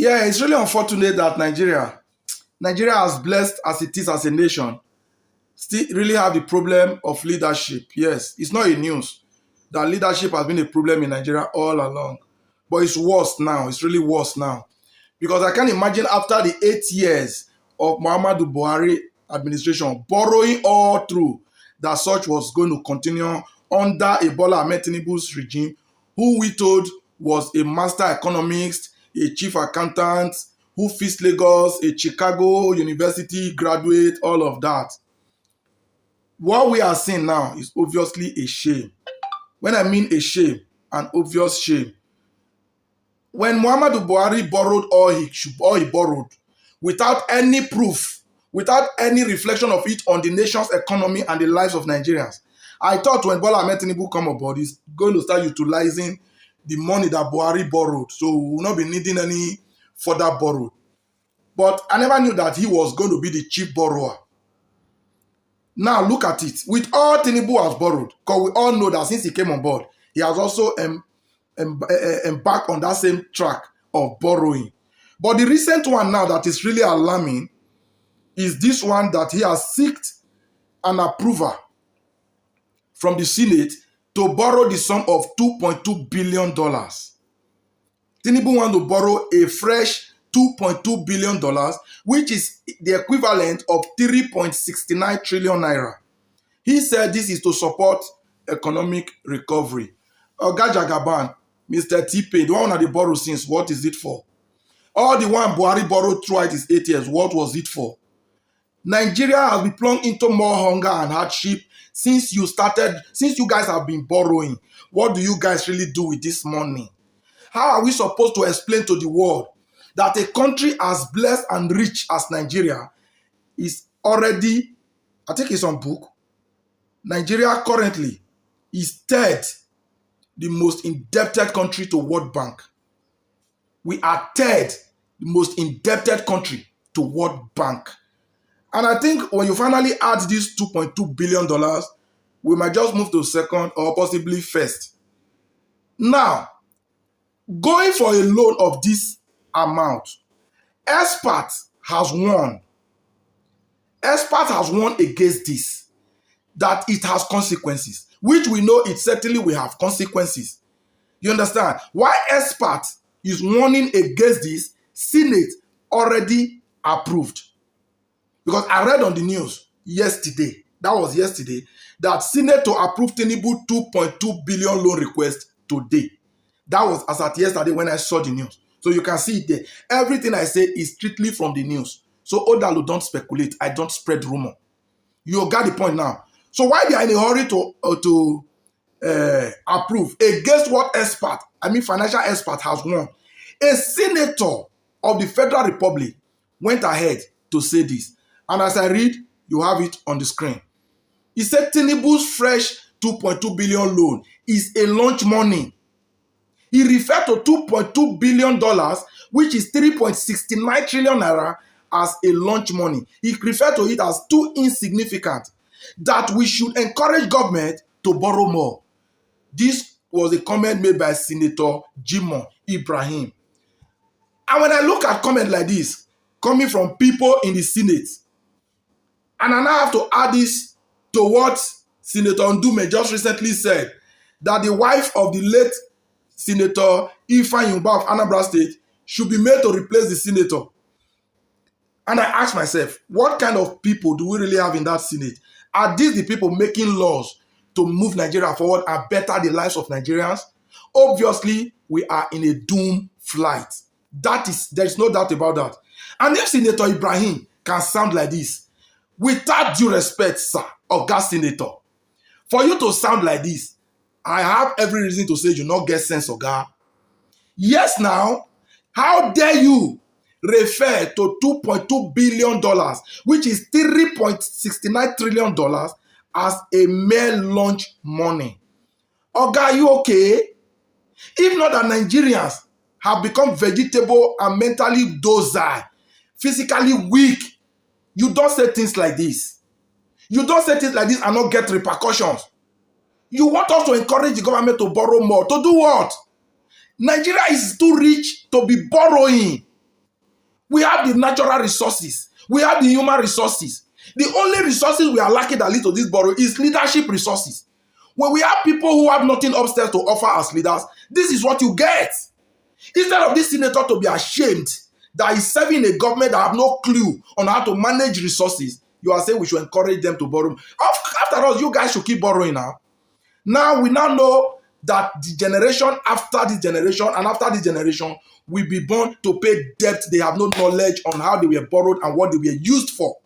Yeah, it's really unfortunate that Nigeria, as blessed as it is as a nation, still really have the problem of leadership. Yes, it's not a news that leadership has been a problem in Nigeria all along. But it's worse now. It's really worse now. Because I can imagine after the 8 years of Muhammadu Buhari administration, borrowing all through, that such was going to continue under Ebola Ahmed Tinubu's regime, who we told was a master economist, a chief accountant, who fixed Lagos, a Chicago University graduate, all of that. What we are seeing now is obviously a shame. When I mean a shame, an obvious shame. When Muhammadu Buhari borrowed all he borrowed, without any proof, without any reflection of it on the nation's economy and the lives of Nigerians, I thought when Bola Ahmed Tinubu come aboard, he's going to start utilizing the money that Buhari borrowed. So we will not be needing any further borrow. But I never knew that he was going to be the chief borrower. Now look at it. With all Tinubu has borrowed, because we all know that since he came on board, he has also embarked on that same track of borrowing. But the recent one now that is really alarming is this one that he has sought an approval from the Senate to borrow the sum of $2.2 billion. Tinubu wants to borrow a fresh $2.2 billion, which is the equivalent of 3.69 trillion naira. He said this is to support economic recovery. Oga Jagaban, Mr. T-Pain, the one that they borrowed since, what is it for? All the one Buhari borrowed throughout his 8 years, what was it for? Nigeria has been plunged into more hunger and hardship since you guys have been borrowing. What do you guys really do with this money? How are we supposed to explain to the world that a country as blessed and rich as Nigeria is already, I think it's on book, Nigeria currently is third the most indebted country to World Bank. We are third the most indebted country to World Bank. And I think when you finally add this $2.2 billion, we might just move to second or possibly first. Now, going for a loan of this amount, expert has won. Expert has won against this, that it has consequences, which we know it certainly will have consequences. You understand? Why expert is warning against this, Senate already approved. Because I read on the news yesterday, that Senate to approve Tinubu $2.2 billion loan request today. That was as at yesterday when I saw the news. So you can see it there. Everything I say is strictly from the news. So Odalu, don't speculate. I don't spread rumor. You got the point now. So why they are in a hurry to approve against what financial expert has won? A senator of the Federal Republic went ahead to say this. And as I read, you have it on the screen. He said Tinubu's fresh $2.2 billion loan is a launch money. He referred to $2.2 billion, which is 3.69 trillion naira, as a launch money. He referred to it as too insignificant, that we should encourage government to borrow more. This was a comment made by Senator Jimoh Ibrahim. And when I look at comments like this, coming from people in the Senate, and I now have to add this to what Senator Ndume just recently said, that the wife of the late Senator Ifeanyi Ubah of Anambra State should be made to replace the senator. And I ask myself, what kind of people do we really have in that Senate? Are these the people making laws to move Nigeria forward and better the lives of Nigerians? Obviously, we are in a doomed flight. There is no doubt about that. And if Senator Ibrahim can sound like this, without due respect, sir, Oga Senator, for you to sound like this, I have every reason to say you not get sense, Oga. Yes, now, how dare you refer to $2.2 billion, which is 3.69 trillion dollars, as a mere launch money? Oga, are you okay? If not that Nigerians have become vegetable and mentally docile, physically weak, you don't say things like this. You don't say things like this and not get repercussions. You want us to encourage the government to borrow more. To do what? Nigeria is too rich to be borrowing. We have the natural resources. We have the human resources. The only resources we are lacking that lead to this borrow is leadership resources. When we have people who have nothing upstairs to offer as leaders, this is what you get. Instead of this senator to be ashamed that he's serving a government that have no clue on how to manage resources, you are saying we should encourage them to borrow. After all, you guys should keep borrowing now. Now, we now know that the generation after this generation and after this generation will be born to pay debt they have no knowledge on how they were borrowed and what they were used for.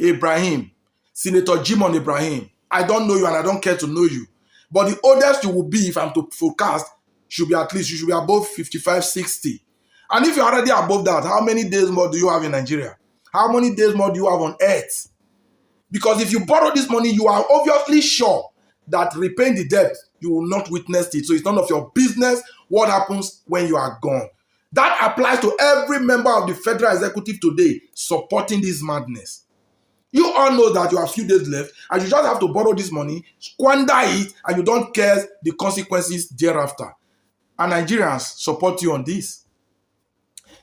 Ibrahim, Senator Jimon Ibrahim, I don't know you and I don't care to know you. But the oldest you will be, if I'm to forecast, should be at least, you should be above 55, 60. And if you're already above that, how many days more do you have in Nigeria? How many days more do you have on earth? Because if you borrow this money, you are obviously sure that repaying the debt, you will not witness it. So it's none of your business what happens when you are gone. That applies to every member of the federal executive today supporting this madness. You all know that you have a few days left and you just have to borrow this money, squander it, and you don't care the consequences thereafter. And Nigerians support you on this.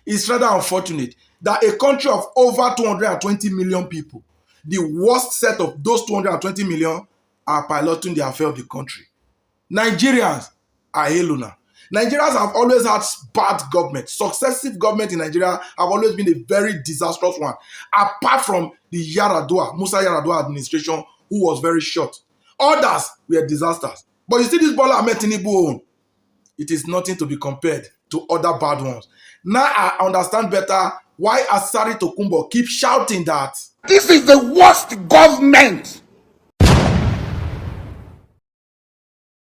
It's rather unfortunate that a country of over 220 million people, the worst set of those 220 million, are piloting the affair of the country. Nigerians are Heluna. Nigerians have always had bad government. Successive government in Nigeria have always been a very disastrous one. Apart from the Musa Yar'Adua administration, who was very short. Others were disasters. But you see this Bola Ahmed Tinubu own, it is nothing to be compared to other bad ones. Now I understand better why Asari Tokunbo keeps shouting that this is the worst government